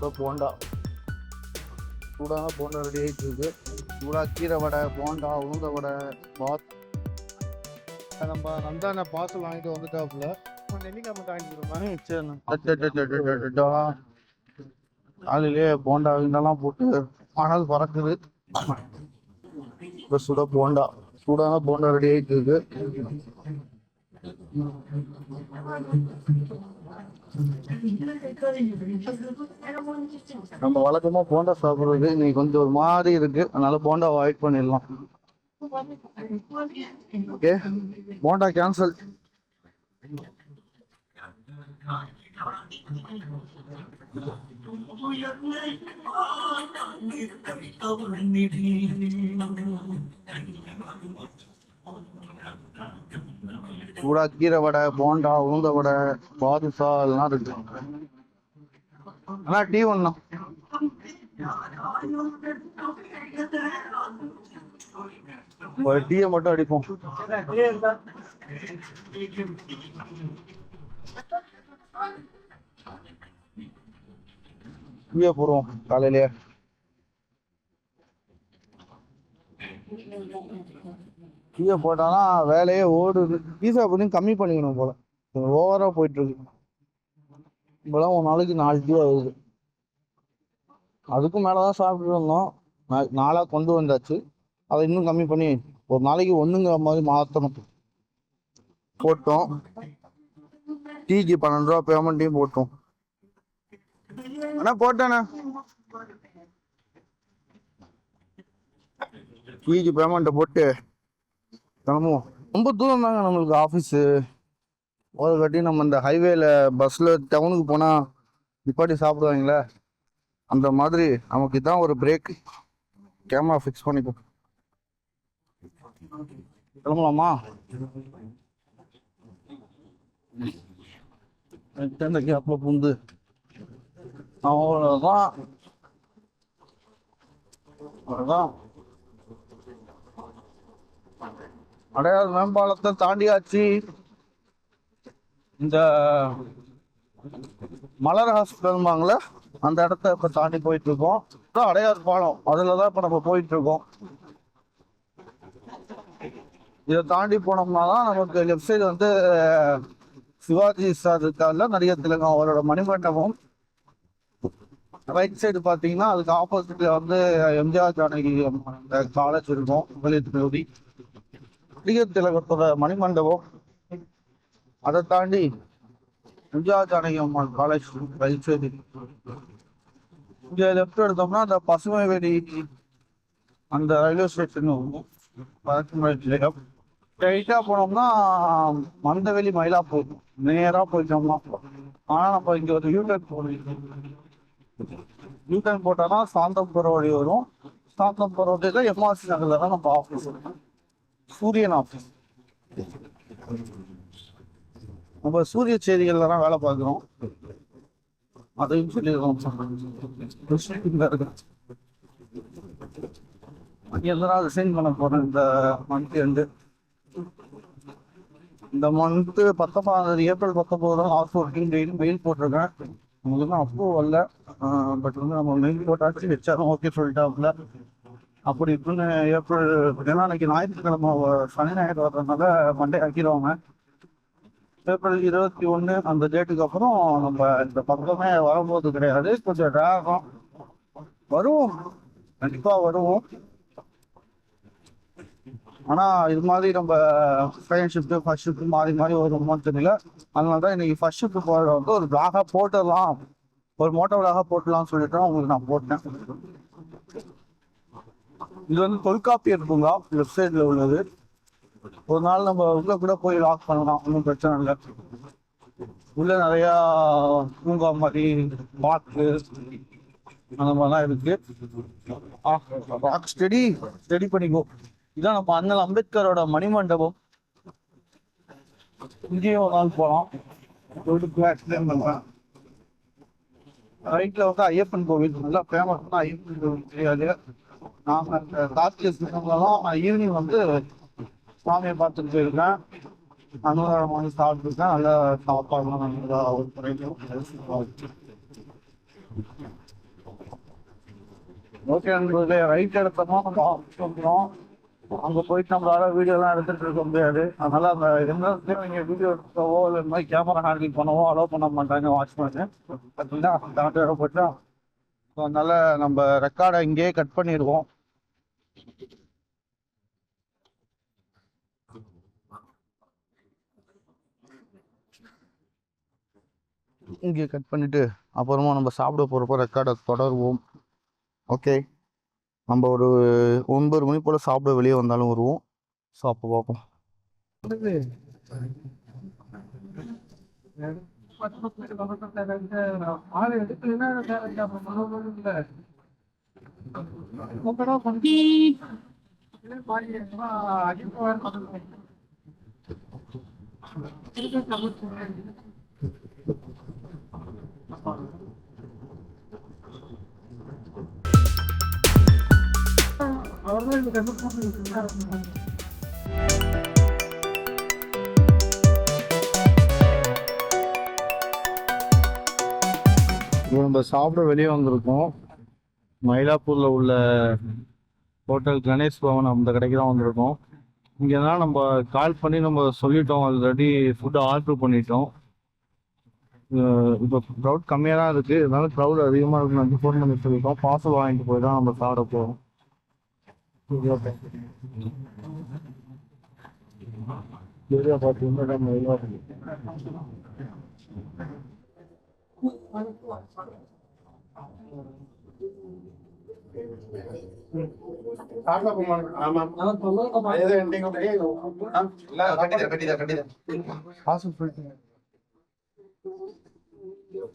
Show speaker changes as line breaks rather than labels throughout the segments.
சுட போண்டா, சூடான போண்டா ரெடி ஆகிட்டு இருக்கு. சூடாக கீரை வடை, போண்டா, உளுந்த வடை, பாத். நம்ம நந்தான பார்சல் வாங்கிட்டு வந்துட்டாப்புல. நெல்லிக்காய் மட்டும் வாங்கிட்டு காலையிலே போண்டா இதெல்லாம் போட்டு மணல் பறக்குது. இப்போ சுட போண்டா, சூடான போண்டா ரெடி ஆகிட்டு இருக்கு. நம்ம வழக்கமா போண்டா சாப்பிடுறது இன்னைக்கு கொஞ்சம் ஒரு மாதிரி இருக்கு, அதனால போண்டா அவாய்ட் பண்ணிடலாம். Okay, bonda cancel. சூடா கீரை வடை, போண்டா, உளுந்த வடை, பாதுஷா எல்லாம் இருக்கு. ஆனா டீ ஒண்ணும் ஒரு டீயை மட்டும் அடிப்போம். டீயை போடுவோம் காலையிலேயே. டீயை போட்டானா வேலையே ஓடுது. பீஸா கொஞ்சம் கம்மி பண்ணிக்கணும் போல, ஓவரா போயிட்டு இருக்கு. இப்போலாம் ஒரு நாளைக்கு 4 டீ ஆகுது. அதுக்கும் மேலதான் சாப்பிட்டு இருந்தோம், 4 கொண்டு வந்தாச்சு. அதை இன்னும் கம்மி பண்ணி ஒரு நாளைக்கு 1ங்கிற மாதிரி மாற்றணும். போட்டோம். டீக்கு 12 ரூபா பேமெண்ட்டையும் போட்டோம். ஆனா போட்டேண்ணே, டீக்கு பேமெண்ட்டை போட்டு கிளம்புவோம். ரொம்ப தூரம் தாங்க நம்மளுக்கு ஆஃபீஸு. ஒரு கட்டி நம்ம இந்த ஹைவேல பஸ்ல டவுனுக்கு போனா நிப்பாட்டி சாப்பிடுவாங்களே, அந்த மாதிரி நமக்கு இதான் ஒரு பிரேக். கேமரா ஃபிக்ஸ் பண்ணிப்போம். கிளம்பலாமா? இந்த கேப்ல புந்து அவ்வளோதான். அடையாறு மேம்பாலத்தை தாண்டியாச்சு. இந்த மலர் ஹாஸ்பிட்டல்பாங்களே அந்த இடத்த இப்ப தாண்டி போயிட்டு இருக்கோம். அடையாறு பாலம், அதுலதான் இப்ப நம்ம போயிட்டு இருக்கோம். இதை தாண்டி போனோம்னா தான் நமக்கு லெஃப்ட் சைடு வந்து சிவாஜி சார் இருக்கார்ல, நடிகர் திலகம் அவரோட மணிமண்டபம். ரைட் சைடு பார்த்தீங்கன்னா அதுக்கு ஆப்போசிட்ல வந்து எம்ஜிஆர் ஜானகி காலேஜ் இருக்கும், மகளிர் கல்லூரி. நடிகர் திலகத்தோட மணிமண்டபம். அதை தாண்டி MGR Janaki Ammal college right side. இங்கே லெஃப்ட் எடுத்தோம்னா அந்த பசுமை வேலி அந்த ரயில்வே ஸ்டேஷன் வரும். ஸ்ட்ரைட்டா போனோம்னா மந்தவெளி மயிலாப்பூர் நேரா போயிட்டோம்னா. ஆனா நம்ம இங்க ஒரு யூடர்ன் போடணும். யூடர்ன் போட்டோம்னா சாந்தம்புரம் வழி வரும். சாந்தம்புரம் வழியில எம்ஆர்சி நகர்ல தான் நம்ம ஆஃபீஸ், சூரியன் ஆஃபீஸ். நம்ம சூரிய செய்திகள்ல தான் வேலை பார்க்குறோம், அதையும் சொல்லிடுறோம். எல்லாம் ரிசைன் பண்ண போறேன் இந்த மந்த் எண்டு. இந்த மந்த்து 19 ஏப்ரல் 19 ஆஃப் ஒர்க்கிங் டேன்னு மெயில் போட்டிருக்கேன். உங்களுக்கு அப்ரூவ் வரல, பட் வந்து நம்ம மெயில் போட்டாச்சு, வச்சாலும் ஓகே சொல்லிட்டாப்புல. அப்படி இருக்குன்னு ஏப்ரல், ஏன்னா அன்னைக்கு ஞாயிற்றுக்கிழமை சனி ஞாயிறு வர்றதுனால மண்டே ஆக்கிடுவாங்க. ஏப்ரல் 21 அந்த டேட்டுக்கு அப்புறம் நம்ம இந்த பக்கமே வரும்போது கிடையாது, கொஞ்சம் ரேகம். வருவோம், கண்டிப்பா வருவோம். ஆனா இது மாதிரி நம்ம செகண்ட் ஷிஃப்ட் ஃபர்ஸ்ட் ஷிஃப்ட் மாறி மாறி வருவோம்னு தெரியல. அதனாலதான் இன்னைக்கு ஃபர்ஸ்ட் ஷிஃப்ட் போகிற வந்து ஒரு பிளாகா போட்டுடலாம், ஒரு மோட்டோ பிளாகா போட்டுடலாம்னு சொல்லிட்டு உங்களுக்கு நான் போட்டேன். இது வந்து தொல்காப்பியர் இருக்குங்களா லெஃப்ட் சைட்ல உள்ளது. ஒரு நாள் நம்ம உள்ள கூட போய் லாக் பண்ணலாம், ஒன்றும் பிரச்சனை இல்லை. உள்ள நிறையா பூங்கா மாதிரி பார்க்கு அந்த மாதிரிலாம் இருக்கு. ஸ்டடி பண்ணிக்கோ. இதான் நம்ம அண்ணல் அம்பேத்கரோட மணிமண்டபம். இங்கேயும் ஒரு நாள் போகலாம். ரைட்ல வந்து ஐயப்பன் கோவில் நல்லா ஃபேமஸ். ஐயப்பன் கோவில் தெரியாது, நாம கார்த்திகை சின்னம்லாம் ஈவினிங் வந்து சாமியை பார்த்துட்டு போயிருக்கேன். அன்னதானம் வாங்கி சாப்பிட்டுருக்கேன். நல்லா சாப்பாடுலாம் நல்லா ஒரு குறையும். ஓகே நண்பர்களே, ரைட் எடுத்தோம்னா நம்ம ஆஃபீஸ் வந்துடும். அங்கே போயிட்டு நம்மளால வீடியோலாம் எடுத்துகிட்டு இருக்க முடியாது. அதனால் அந்த எந்த இடத்துலையும் நீங்கள் வீடியோ எடுக்கவோ இல்லை இந்த மாதிரி கேமரா ஹேண்டில் பண்ணவோ அலோவ் பண்ண மாட்டாங்க வாட்ச்மேனு. பார்த்தீங்கன்னா டாக்டர் போட்டா. ஸோ அதனால் நம்ம ரெக்கார்டை இங்கேயே கட் பண்ணிடுவோம். இங்கே கட் பண்ணிவிட்டு அப்புறமா நம்ம சாப்பிட போகிறப்போ ரெக்கார்டை தொடருவோம். ஓகே, நம்ம ஒரு 9 மணி போல் சாப்பிட வெளியே வந்தாலும் வருவோம். ஸோ அப்போ பார்ப்போம். நம்ம சாப்பிட வெளியே வந்திருக்கோம். மயிலாப்பூரில் உள்ள ஹோட்டல் கணேஷ் பவன் அந்த கடைக்கு தான் வந்திருக்கோம். இங்கே தான் நம்ம கால் பண்ணி நம்ம சொல்லிட்டோம், ஆல்ரெடி ஃபுட்டு ஆர்டர் பண்ணிட்டோம். இப்போ க்ரௌட் கம்மியாக தான் இருக்குது, இருந்தாலும் க்ரௌட் அதிகமாக இருக்குன்னு ஃபோன் பண்ணி சொல்லிட்டோம். பார்சல் வாங்கிட்டு போய் தான் நம்ம சாப்பிட போகிறோம். ஏரியா பார்த்தீங்கன்னா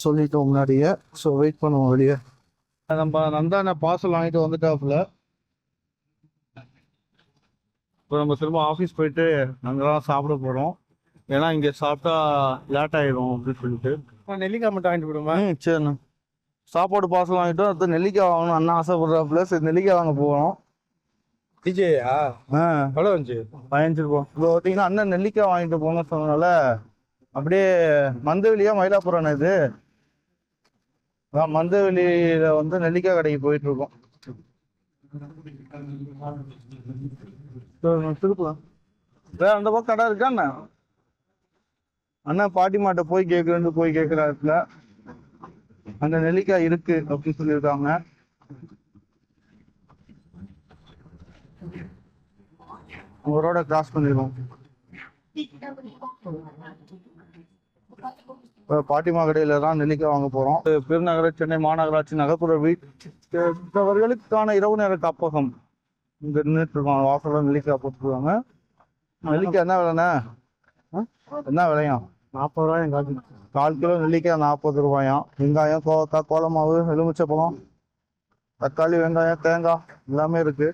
சொல்லிட்டோம் முன்னாடியே. ஸோ வெயிட் பண்ணுவோம் வெளியே. நம்ம நந்தான பார்சல் வாங்கிட்டு வந்துட்டாப்புல. இப்போ நம்ம திரும்ப ஆஃபீஸ் போயிட்டு அங்கே தான் சாப்பிட போகிறோம். ஏன்னா இங்கே சாப்பிட்டா லேட் ஆகிடும் அப்படின்னு சொல்லிட்டு
நெல்லிக்காய் மட்டும் வாங்கிட்டு போடுமா?
சரிண்ணா. சாப்பாடு பார்சல் வாங்கிட்டோம். அடுத்து நெல்லிக்காய் வாங்கணும். அண்ணா ஆசைப்படுறாப்புல. சரி நெல்லிக்காய் வாங்க போகிறோம்.
டிஜேயா? எவ்வளோ வந்துச்சு? 15 ரூபா.
இப்போ பார்த்தீங்கன்னா அண்ணன் நெல்லிக்காய் வாங்கிட்டு போங்கன்னு சொன்னனால அப்படியே மந்தவெளியா மயிலாப்பூரம் இது மந்தவெளியில வந்து நெல்லிக்காய் கடைக்கு போயிட்டு இருக்கோம். திருப்பலாம் வேற அந்த பக்கம் கடை இருக்கா அண்ணா? அண்ணா பாட்டிமாட்ட போய் கேட்குறாருல. அங்க நெல்லிக்காய் இருக்கு அப்படின்னு சொல்லியிருக்காங்க. ரோட கிராஸ் பண்ணிருக்கோம். பாட்டிமா கடையில தான் நெல்லிக்காய் வாங்க போறோம். பெருநகர சென்னை மாநகராட்சி நகர்ப்புற வீட்டவர்களுக்கான இரவு நேர காப்பகம் இங்க நின்றுட்டு இருக்கோம். வாசல்ல நெல்லிக்காய் போட்டுருக்காங்க. நெல்லிக்காய் என்ன விலைண்ணா? என்ன விலையா?
40 ரூபாயும் காசு.
4 கிலோ நெல்லிக்காய் 40 ரூபாயாம். வெங்காயம், கோவக்காய், கோலமாவு, எலுமிச்சப்பழம், தக்காளி, வெங்காயம், தேங்காய் எல்லாமே இருக்கு.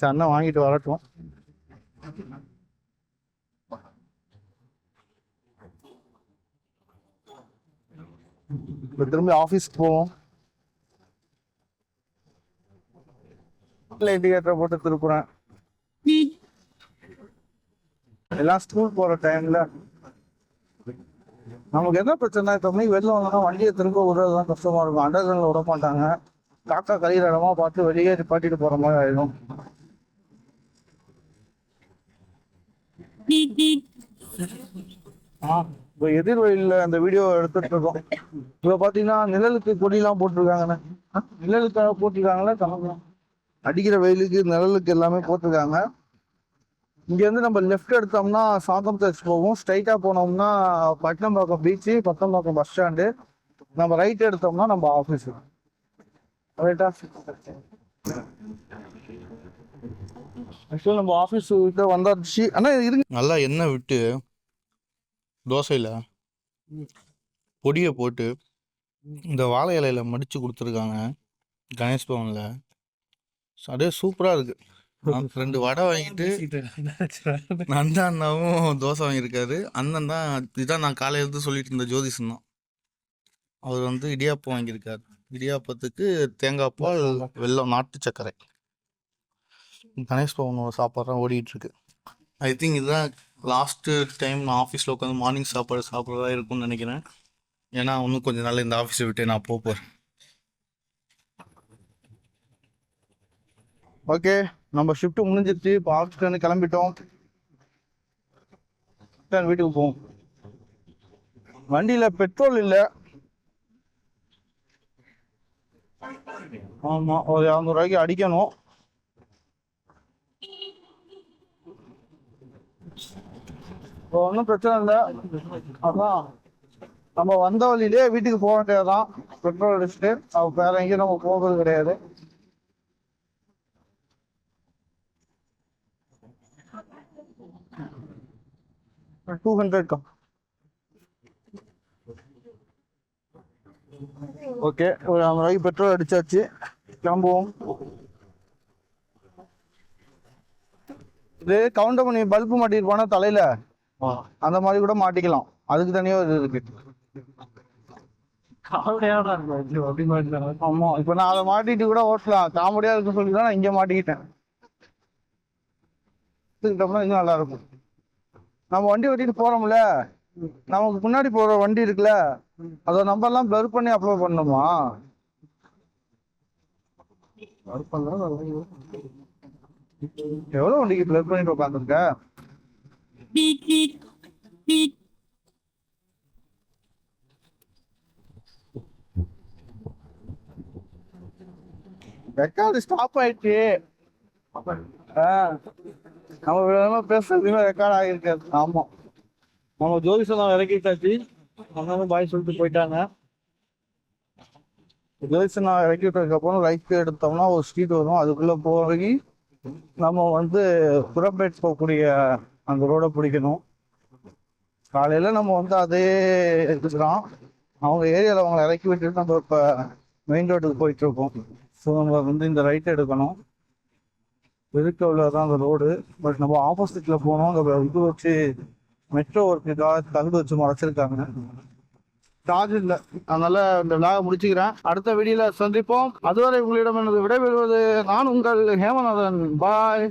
அண்ணன் வாங்கிட்டு வரட்டும். இப்போ திரும்பி ஆஃபீஸ்க்கு போவோம். இண்டிகேட்டரை போட்டு திருப்புறேன். எல்லாம் ஸ்கூல் போற டைம்ல நமக்கு என்ன பிரச்சனை, 10 மணிக்கு வெளில வந்தோம்னா வண்டியை திரும்ப விடுறதுதான் கஷ்டமா இருக்கும். அண்டர் கிரவுண்ட்ல விட மாட்டாங்க. காக்கா கழிகிற இடமா பார்த்து வெளியே நிப்பாட்டிட்டு போற மாதிரி ஆயிடும். இப்போ எதிர்வழியில அந்த வீடியோ எடுத்துட்டு இருக்கோம். இப்போ பாத்தீங்கன்னா நிழலுக்கு கொடியெல்லாம் போட்டிருக்காங்கண்ணே. நிழலுக்காக போட்டிருக்காங்களா? அடிக்கிற வெயிலுக்கு நிழலுக்கு எல்லாமே போட்டிருக்காங்க. இங்க இருந்து நம்ம லெஃப்ட் எடுத்தோம்னா சாந்தம் சர்ச் போவோம். ஸ்ட்ரைட்டா போனோம்னா பட்டினம்பாக்கம் பீச்சு, பட்டம்பாக்கம் பஸ் ஸ்டாண்டு. நம்ம ரைட் எடுத்தோம்னா நம்ம ஆஃபீஸ். ரைட்டா? ஆக்சுவலி நம்ம ஆஃபீஸ் கிட்ட வந்தாச்சு. அண்ணா இருங்க. நல்லா எண்ணெய் விட்டு தோசையில் பொடியை போட்டு இந்த வாழை இலையில மடித்து கொடுத்துருக்காங்க கணேஷ் பவனில். அப்படியே சூப்பராக இருக்குது. 2 வடை வாங்கிட்டு நந்தா அண்ணாவும் தோசை வாங்கியிருக்காரு. அண்ணன் தான் இதுதான் நான் காலையில இருந்து சொல்லிட்டு இருந்த ஜோதிஷன் தான். அவர் வந்து இடியாப்பம் வாங்கியிருக்காரு. இடியாப்பத்துக்கு தேங்காய் பால், வெல்லம், நாட்டு சர்க்கரை. கணேஷ் பவனோட சாப்பாடு தான் ஓடிட்டு இருக்கு. ஐ திங்க் இதுதான் லாஸ்ட்டு டைம் நான் ஆஃபீஸில் உட்காந்து மார்னிங் சாப்பாடு சாப்பிட்றதா இருக்கும்னு நினைக்கிறேன். ஏன்னா இன்னும் கொஞ்சம் நாள் இந்த ஆஃபீஸை விட்டு நான் போகிறேன். ஓகே, நம்ம ஷிஃப்ட் முடிஞ்சிருச்சு. இப்போ ஆஃபீஸ்லேருந்து கிளம்பிட்டோம். வீட்டுக்கு போவோம். வண்டியில் பெட்ரோல் இல்லை. ஆமாம், ஒரு 200 ரூபாய்க்கு அடிக்கணும். இப்போ ஒன்றும் பிரச்சனை இல்லை. அதான் நம்ம வந்த வழியிலே வீட்டுக்கு போக வேண்டியதுதான். பெட்ரோல் அடிச்சுட்டு வேற எங்கேயும் நம்ம போகிறது கிடையாது. $200. ஓகே, ஒரு 50 ரூபாய்க்கு பெட்ரோல் அடிச்சாச்சு. கிளம்புவோம். இது கவுண்டர் பண்ணி பல்பு மாட்டிட்டு போனா தலையில அந்த மாதிரி கூட மாட்டிக்கலாம். அதுக்கு தனியா இது இருக்கு. ஆமா, இப்ப நான் அதை மாட்டிட்டு கூட ஓட்டலாம். காமெடியா இருக்குன்னு சொல்லி தான் நான் இங்க மாட்டிக்கிட்டேன். இன்னும் நல்லா இருக்கும். நம்ம வண்டி ஓட்டிட்டு போறோம்ல, நமக்கு முன்னாடி போற வண்டி இருக்குல்ல, அதோட நம்பர்லாம் பிளர் பண்ணி அப்லோட் பண்ணணுமா? எவ்வளவு வண்டிக்கு பிளர் பண்ணிட்டு உட்காந்துருக்க? ரெக்கார்டு ஸ்டாப் ஆயிடுச்சு. நம்ம விதமா பேசுறதுமே ரெக்கார்ட் ஆகிருக்காது. ஆமா, நம்ம ஜோதிஷன் இறக்கிட்டாச்சு. அவங்க பாய் சொல்லிட்டு போயிட்டாங்க. ஜோதிஷன் இறக்கி விட்டதுக்கு அப்புறம் ரைட் எடுத்தோம்னா ஒரு ஸ்ட்ரீட் வரும். அதுக்குள்ள போய் நம்ம வந்து புறப்பேட் போகக்கூடிய அந்த ரோடை பிடிக்கணும். காலையில நம்ம வந்து அதே எடுத்துக்கிறோம். அவங்க ஏரியாவில் அவங்களை இறக்கி விட்டுட்டு நம்ம இப்போ மெயின் ரோட்டுக்கு போயிட்டு இருக்கோம். ஸோ நம்ம வந்து இந்த ரைட் எடுக்கணும். இருக்க உள்ளதான் அந்த ரோடு. பட் நம்ம ஆப்போசிட்ல போனோம். அங்கே இது வச்சு மெட்ரோ ஒர்க்குக்காக தகுடு வச்சு மறைச்சிருக்காங்க. சார்ஜ் இல்லை. அதனால இந்த விழாவை முடிச்சுக்கிறேன். அடுத்த வீடியோல சந்திப்போம். அதுவரை உங்களிடம் எனது விடைபெறுவது நான் உங்கள் ஹேமநாதன். பாய்.